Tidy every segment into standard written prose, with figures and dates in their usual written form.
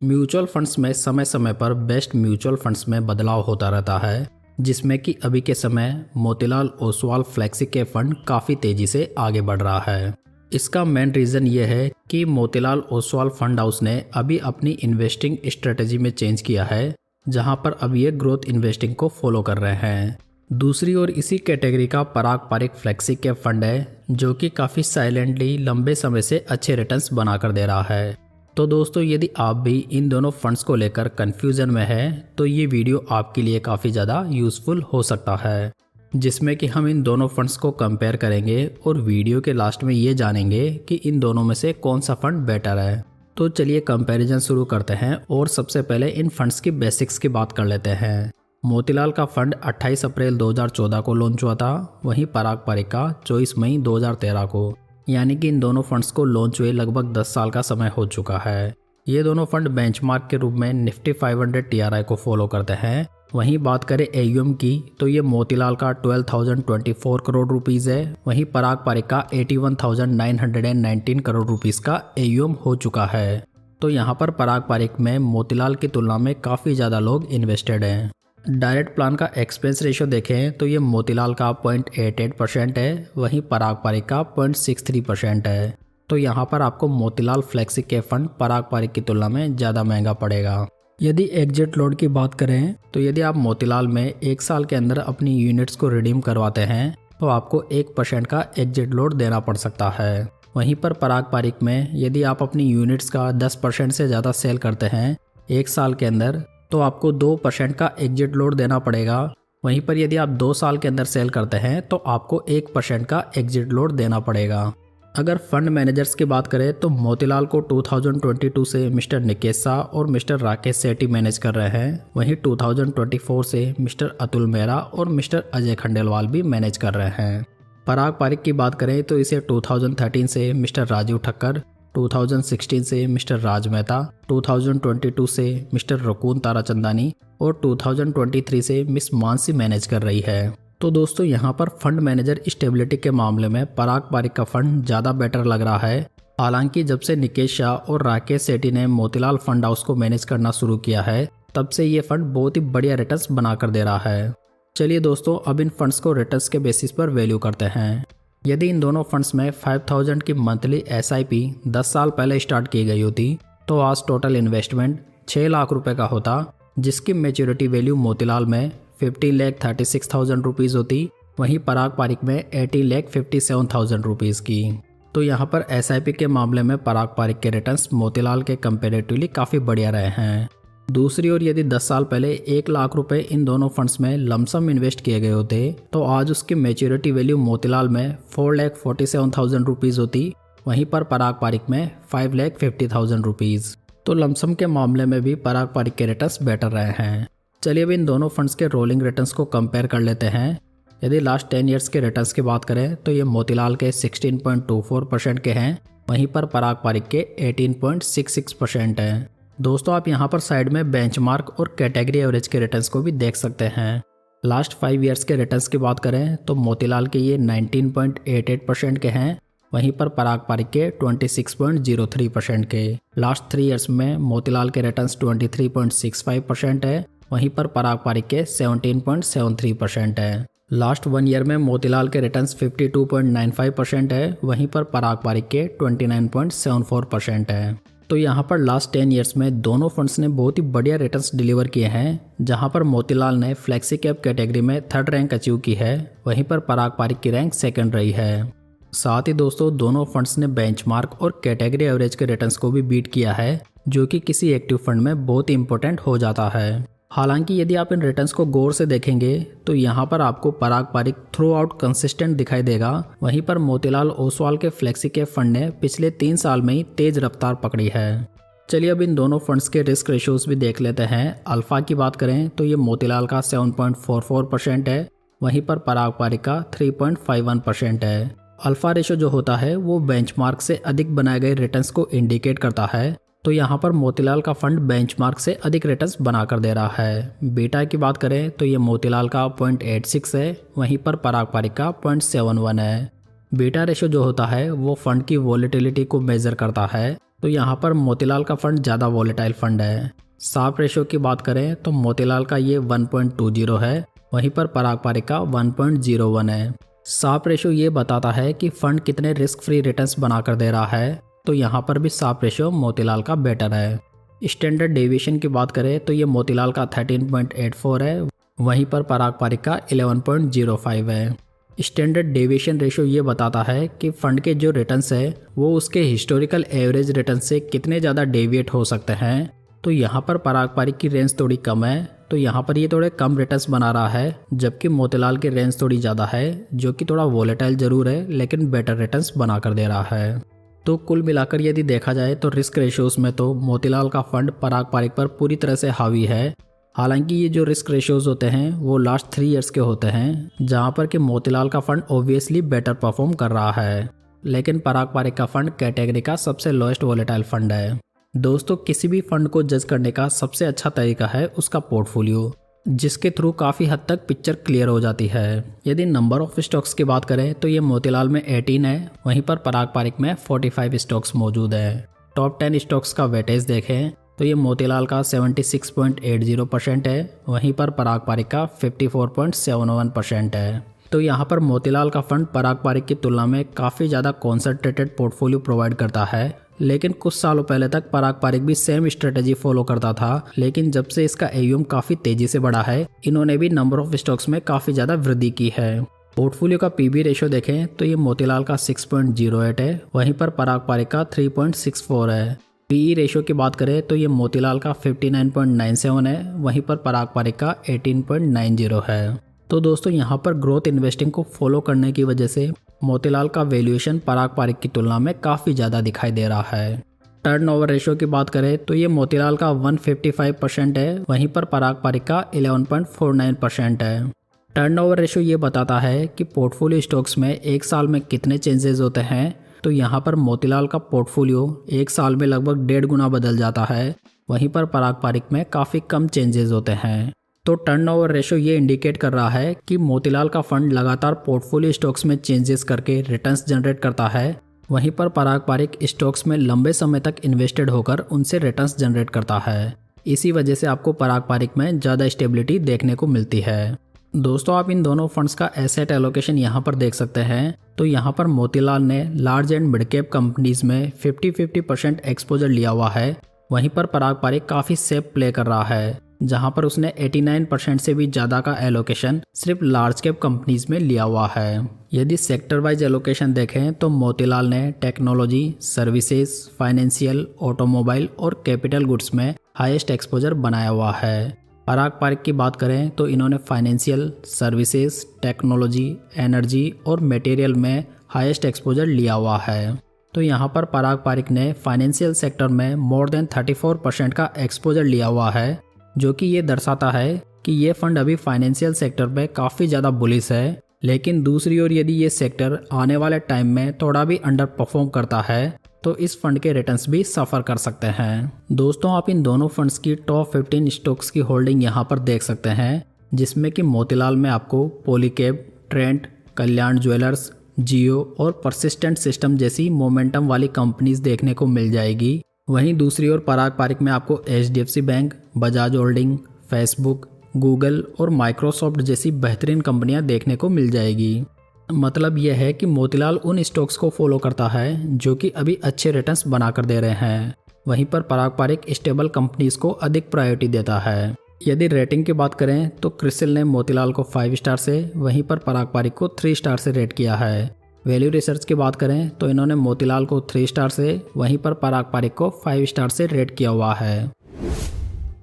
Mutual funds में समय समय पर बेस्ट म्यूचुअल फंड्स में बदलाव होता रहता है, जिसमें कि अभी के समय Motilal Oswal flexi cap fund काफ़ी तेज़ी से आगे बढ़ रहा है। इसका मेन रीज़न ये है कि मोतीलाल ओसवाल फंड हाउस ने अभी अपनी इन्वेस्टिंग स्ट्रेटजी में चेंज किया है, जहां पर अब ये ग्रोथ इन्वेस्टिंग को फॉलो कर रहे हैं। दूसरी ओर इसी कैटेगरी का पराग पारिक फ्लेक्सी कैप फंड है, जो कि काफ़ी साइलेंटली लंबे समय से अच्छे रिटर्न्स बनाकर दे रहा है। तो दोस्तों, यदि आप भी इन दोनों फंड्स को लेकर कन्फ्यूज़न में हैं तो ये वीडियो आपके लिए काफ़ी ज़्यादा यूज़फुल हो सकता है, जिसमें कि हम इन दोनों फंड्स को कंपेयर करेंगे और वीडियो के लास्ट में ये जानेंगे कि इन दोनों में से कौन सा फंड बेटर है। तो चलिए कंपैरिजन शुरू करते हैं और सबसे पहले इन फंड्स की बेसिक्स की बात कर लेते हैं। मोतीलाल का फंड 28 अप्रैल 2014 को लॉन्च हुआ था, वहीं पराग पारिक का 24 मई 2013 को, यानी कि इन दोनों फंड्स को लॉन्च हुए लगभग 10 साल का समय हो चुका है। ये दोनों फंड बेंचमार्क के रूप में निफ्टी 500 TRI को फॉलो करते हैं। वहीं बात करें AUM की तो ये मोतीलाल का 12,024 करोड़ रुपीज़ है, वहीं पराग पारिक का 81,919 करोड़ रुपीज़ का AUM हो चुका है। तो यहाँ पर पराग पारिक में मोतीलाल की तुलना में काफ़ी ज़्यादा लोग इन्वेस्टेड हैं। डायरेक्ट प्लान का एक्सपेंस रेशियो देखें तो ये मोतीलाल का 0.88% है, वहीं पराग पारिक का 0.63% है। तो यहाँ पर आपको मोतीलाल फ्लेक्सी कैप फंड पराग पारिक की तुलना में ज़्यादा महंगा पड़ेगा। यदि एग्जिट लोड की बात करें तो यदि आप मोतीलाल में 1 साल के अंदर अपनी यूनिट्स को रिडीम करवाते हैं तो आपको 1% का एग्जिट लोड देना पड़ सकता है। वहीं पर पराग पारिक में यदि आप अपनी यूनिट्स का 10% से ज़्यादा सेल करते हैं 1 साल के अंदर तो आपको 2% का एग्जिट लोड देना पड़ेगा। वहीं पर यदि आप 2 साल के अंदर सेल करते हैं तो आपको 1% का एग्जिट लोड देना पड़ेगा। अगर फंड मैनेजर्स की बात करें तो मोतीलाल को 2022 से मिस्टर निकेश शाह और मिस्टर राकेश सेठी मैनेज कर रहे हैं, वहीं 2024 से मिस्टर अतुल मेहरा और मिस्टर अजय खंडेलवाल भी मैनेज कर रहे हैं। पराग पारिक की बात करें तो इसे 2013 से मिस्टर राजीव ठक्कर, 2016 से मिस्टर राज मेहता, 2022 से मिस्टर रकून ताराचंदानी और 2023 से मिस मानसी मैनेज कर रही है। तो दोस्तों, यहाँ पर फंड मैनेजर स्टेबिलिटी के मामले में पराग पारिक का फंड ज़्यादा बेटर लग रहा है। हालांकि जब से निकेश शाह और राकेश सेठी ने मोतीलाल फंड हाउस को मैनेज करना शुरू किया है तब से ये फंड बहुत ही बढ़िया रिटर्न्स बनाकर दे रहा है। चलिए दोस्तों, अब इन फंड्स को रिटर्न्स के बेसिस पर वैल्यू करते हैं। यदि इन दोनों फंड्स में 5000 की मंथली SIP 10 साल पहले स्टार्ट की गई होती तो आज टोटल इन्वेस्टमेंट 6 लाख रुपए का होता, जिसकी मेच्योरिटी वैल्यू मोतीलाल में 15,36,000 रुपीज़ होती, वहीं पराग पारिक में 18,57,000 रुपीज़ की। तो यहाँ पर SIP के मामले में पराग पारिक के रिटर्न्स मोतीलाल के कंपेरेटिवली काफ़ी बढ़िया रहे हैं। दूसरी ओर यदि 10 साल पहले 1 लाख रुपए इन दोनों फंड्स में लमसम इन्वेस्ट किए गए होते तो आज उसकी मेच्योरिटी वैल्यू मोतीलाल में 4,47,000 रुपीज़ होती, वहीं पर पराग पारिक में 5,50,000 रुपीज़। तो लमसम के मामले में भी पराग पारिक के रिटर्न्स बेटर रहे हैं। चलिए अब इन दोनों फंड्स के रोलिंग रिटर्न्स को कंपेयर कर लेते हैं। यदि लास्ट 10 ईयर्स के रिटर्न्स की बात करें तो ये मोतीलाल के 16.24% के हैं, वहीं पर पराग पारिक के 18.66% हैं। दोस्तों, आप यहाँ पर साइड में बेंचमार्क और कैटेगरी एवरेज के रिटर्न्स को भी देख सकते हैं। लास्ट 5 ईयर्स के रिटर्न्स की बात करें तो मोतीलाल के ये 19.88% के हैं, वहीं पर पराग पारिक के 26.03% के। लास्ट 3 ईयर्स में मोतीलाल के रिटर्न्स 23.65% है, वहीं पर पराग पारिक के 17.73% है। लास्ट 1 ईयर में मोतीलाल के रिटर्न्स 52.95% है, वहीं पर पराग पारिक के 29.74% है। तो यहाँ पर लास्ट 10 ईयर्स में दोनों फंड्स ने बहुत ही बढ़िया रिटर्न्स डिलीवर किए हैं, जहाँ पर मोतीलाल ने फ्लेक्सी कैप कैटेगरी में 3rd रैंक अचीव की है, वहीं पर पराग पारिक की रैंक 2nd रही है। साथ ही दोस्तों, दोनों फंड्स ने बेंचमार्क और कैटेगरी एवरेज के रिटर्न्स को भी बीट किया है, जो कि किसी एक्टिव फंड में बहुत ही इंपॉर्टेंट हो जाता है। हालांकि यदि आप इन रिटर्न्स को गौर से देखेंगे तो यहाँ पर आपको पराग पारिक थ्रू आउट कंसिस्टेंट दिखाई देगा, वहीं पर मोतीलाल ओसवाल के फ्लेक्सी कैप फंड ने पिछले 3 साल में ही तेज रफ्तार पकड़ी है। चलिए अब इन दोनों फंड्स के रिस्क रेशियोज भी देख लेते हैं। अल्फा की बात करें तो ये मोतीलाल का 7.44% है, वहीं पर पराग पारिक का 3.51% है। अल्फा रेशियो जो होता है वो बेंचमार्क से अधिक बनाए गए रिटर्न्स को इंडिकेट करता है, तो यहाँ पर मोतीलाल का फंड बेंचमार्क से अधिक रिटर्न्स बनाकर दे रहा है। बीटा की बात करें तो ये मोतीलाल का 0.86 है, वहीं पर पराग पारिक का 0.71 है। बीटा रेशियो जो होता है वो फंड की वॉलेटिलिटी को मेजर करता है, तो यहाँ पर मोतीलाल का फंड ज़्यादा वॉलेटाइल फंड है। शार्प रेशियो की बात करें तो मोतीलाल का ये 1.20 है, वहीं पर पराग पारिक का 1.01 है। शार्प रेशियो ये बताता है कि फंड कितने रिस्क फ्री रिटर्न्स बनाकर दे रहा है, तो यहाँ पर भी शार्प रेशियो मोतीलाल का बेटर है। स्टैंडर्ड डेविएशन की बात करें तो ये मोतीलाल का 13.84 है, वहीं पर पराग पारिक का 11.05 है। स्टैंडर्ड डेविएशन रेशियो ये बताता है कि फंड के जो रिटर्न्स है वो उसके हिस्टोरिकल एवरेज रिटर्न से कितने ज़्यादा डेविएट हो सकते हैं। तो यहाँ पर पराग पारिक की रेंज थोड़ी कम है, तो यहाँ पर ये थोड़े कम रिटर्न्स बना रहा है, जबकि मोतीलाल की रेंज थोड़ी ज़्यादा है, जो कि थोड़ा वोलेटाइल जरूर है लेकिन बेटर रिटर्न्स बना कर दे रहा है। तो कुल मिलाकर यदि देखा जाए तो रिस्क रेशियोज में तो मोतीलाल का फंड पराग पारिक पर पूरी तरह से हावी है। हालांकि ये जो रिस्क रेशियोज होते हैं वो लास्ट 3 ईयर्स के होते हैं, जहाँ पर कि मोतीलाल का फंड ऑब्वियसली बेटर परफॉर्म कर रहा है, लेकिन पराग पारिक का फंड कैटेगरी का सबसे लोएस्ट वोलेटाइल फंड है। दोस्तों, किसी भी फंड को जज करने का सबसे अच्छा तरीका है उसका पोर्टफोलियो, जिसके थ्रू काफ़ी हद तक पिक्चर क्लियर हो जाती है। यदि नंबर ऑफ स्टॉक्स की बात करें तो ये मोतीलाल में 18 है, वहीं पर पराग पारिक में 45 स्टॉक्स मौजूद है। टॉप 10 स्टॉक्स का वेटेज देखें तो ये मोतीलाल का 76.80% है, वहीं पर पराग पारिक का 54.71% है। तो यहाँ पर मोतीलाल का फंड पराग पारिक की तुलना में काफ़ी ज़्यादा कॉन्सेंट्रेटेड पोर्टफोलियो प्रोवाइड करता है। लेकिन कुछ सालों पहले तक पराग पारिक भी सेम स्ट्रेटेजी फॉलो करता था, लेकिन जब से इसका AUM काफ़ी तेज़ी से बढ़ा है, इन्होंने भी नंबर ऑफ स्टॉक्स में काफ़ी ज़्यादा वृद्धि की है। पोर्टफोलियो का PB रेशियो देखें तो ये मोतीलाल का 6.08 है, वहीं पर पराग पारिक का 3.64 है। PE रेशियो की बात करें तो ये मोतीलाल का 59.97 है, वहीं पर पराग पारिक का 18.90 है। तो दोस्तों, यहाँ पर ग्रोथ इन्वेस्टिंग को फॉलो करने की वजह से मोतीलाल का वैल्यूएशन पराग पारिक की तुलना में काफ़ी ज़्यादा दिखाई दे रहा है। टर्नओवर रेशियो की बात करें तो ये मोतीलाल का 155% है, वहीं पर पराग पारिक का 11.49% है। टर्नओवर रेशियो ये बताता है कि पोर्टफोलियो स्टॉक्स में एक साल में कितने चेंजेस होते हैं। तो यहाँ पर मोतीलाल का पोर्टफोलियो एक साल में लगभग 1.5 गुना बदल जाता है, वहीं पर पराग पारिक में काफ़ी कम चेंजेस होते हैं। तो टर्नओवर रेशियो ये इंडिकेट कर रहा है कि मोतीलाल का फंड लगातार पोर्टफोलियो स्टॉक्स में चेंजेस करके रिटर्न्स जनरेट करता है, वहीं पर पराग पारिक स्टॉक्स में लंबे समय तक इन्वेस्टेड होकर उनसे रिटर्न्स जनरेट करता है। इसी वजह से आपको पराग पारिक में ज़्यादा स्टेबिलिटी देखने को मिलती है। दोस्तों, आप इन दोनों फंड्स का एसेट एलोकेशन यहाँ पर देख सकते हैं। तो यहाँ पर मोतीलाल ने large and mid cap companies में 50-50% एक्सपोजर लिया हुआ है, वहीं पर पराग पारिक काफ़ी सेफ प्ले कर रहा है, जहां पर उसने 89% से भी ज़्यादा का एलोकेशन सिर्फ लार्ज कैप कंपनीज में लिया हुआ है। यदि सेक्टर वाइज एलोकेशन देखें तो मोतीलाल ने टेक्नोलॉजी, सर्विसेज, फाइनेंशियल, ऑटोमोबाइल और कैपिटल गुड्स में हाईएस्ट एक्सपोजर बनाया हुआ है। पराग पारिक की बात करें तो इन्होंने फाइनेंशियल, सर्विसेज, टेक्नोलॉजी, एनर्जी और मटेरियल में हाईएस्ट एक्सपोजर लिया हुआ है। तो यहाँ पर पराग पारिक ने फाइनेंशियल सेक्टर में मोर देन 34% का एक्सपोजर लिया हुआ है, जो कि ये दर्शाता है कि ये फंड अभी फाइनेंशियल सेक्टर में काफ़ी ज़्यादा बुलिश है। लेकिन दूसरी ओर यदि ये सेक्टर आने वाले टाइम में थोड़ा भी अंडर परफॉर्म करता है तो इस फंड के रिटर्न्स भी सफ़र कर सकते हैं। दोस्तों, आप इन दोनों फंड्स की टॉप 15 स्टॉक्स की होल्डिंग यहाँ पर देख सकते हैं, जिसमें कि मोतीलाल में आपको पॉलीकैब, ट्रेंट, कल्याण ज्वेलर्स, जियो और परसिस्टेंट सिस्टम जैसी मोमेंटम वाली कंपनीज देखने को मिल जाएगी। वहीं दूसरी ओर पराग पारिक में आपको HDFC bank, Bajaj holding, Facebook, Google और माइक्रोसॉफ्ट जैसी बेहतरीन कंपनियां देखने को मिल जाएगी। मतलब यह है कि मोतीलाल उन स्टॉक्स को फॉलो करता है जो कि अभी अच्छे रिटर्न्स बनाकर दे रहे हैं, वहीं पर पराग पारिक स्टेबल कंपनीज को अधिक प्रायोरिटी देता है। यदि रेटिंग की बात करें तो क्रिसिल ने मोतीलाल को 5 स्टार से, वहीं पर पराग पारिक को 3 स्टार से रेट किया है। वैल्यू रिसर्च की बात करें तो इन्होंने मोतीलाल को 3 स्टार से, वहीं पर पराग पारिक को 5 स्टार से रेट किया हुआ है।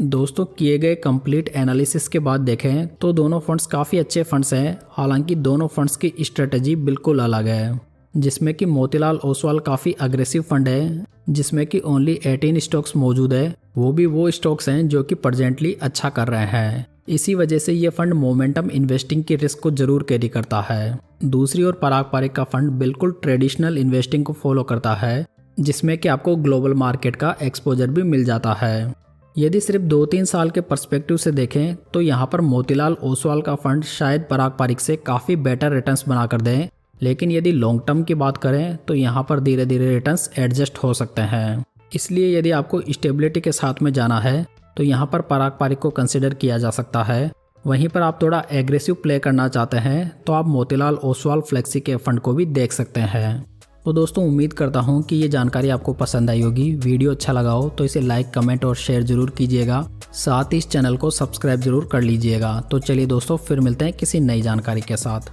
दोस्तों, किए गए कंप्लीट एनालिसिस के बाद देखें तो दोनों फंड्स काफ़ी अच्छे फंड्स हैं। हालांकि दोनों फंड्स की स्ट्रेटजी बिल्कुल अलग है, जिसमें कि मोतीलाल ओसवाल काफ़ी अग्रेसिव फंड है, जिसमें कि ओनली 18 स्टॉक्स मौजूद है, वो भी वो स्टॉक्स हैं जो कि प्रेजेंटली अच्छा कर रहे हैं। इसी वजह से ये फंड मोमेंटम इन्वेस्टिंग की रिस्क को जरूर कैरी करता है। दूसरी ओर पराग पारिक का फंड बिल्कुल ट्रेडिशनल इन्वेस्टिंग को फॉलो करता है, जिसमें कि आपको ग्लोबल मार्केट का एक्सपोजर भी मिल जाता है। यदि सिर्फ 2-3 साल के पर्सपेक्टिव से देखें तो यहाँ पर मोतीलाल ओसवाल का फंड शायद पराग पारिक से काफ़ी बेटर रिटर्न्स बनाकर दें, लेकिन यदि लॉन्ग टर्म की बात करें तो यहाँ पर धीरे धीरे रिटर्न्स एडजस्ट हो सकते हैं। इसलिए यदि आपको स्टेबिलिटी के साथ में जाना है तो यहाँ पर पराग पारिक को कंसिडर किया जा सकता है। वहीं पर आप थोड़ा एग्रेसिव प्ले करना चाहते हैं तो आप मोतीलाल ओसवाल फ्लेक्सी के फंड को भी देख सकते हैं। तो दोस्तों उम्मीद करता हूँ कि ये जानकारी आपको पसंद आई होगी। वीडियो अच्छा लगा हो तो इसे लाइक, कमेंट और शेयर जरूर कीजिएगा। साथ ही इस चैनल को सब्सक्राइब जरूर कर लीजिएगा। तो चलिए दोस्तों फिर मिलते हैं किसी नई जानकारी के साथ।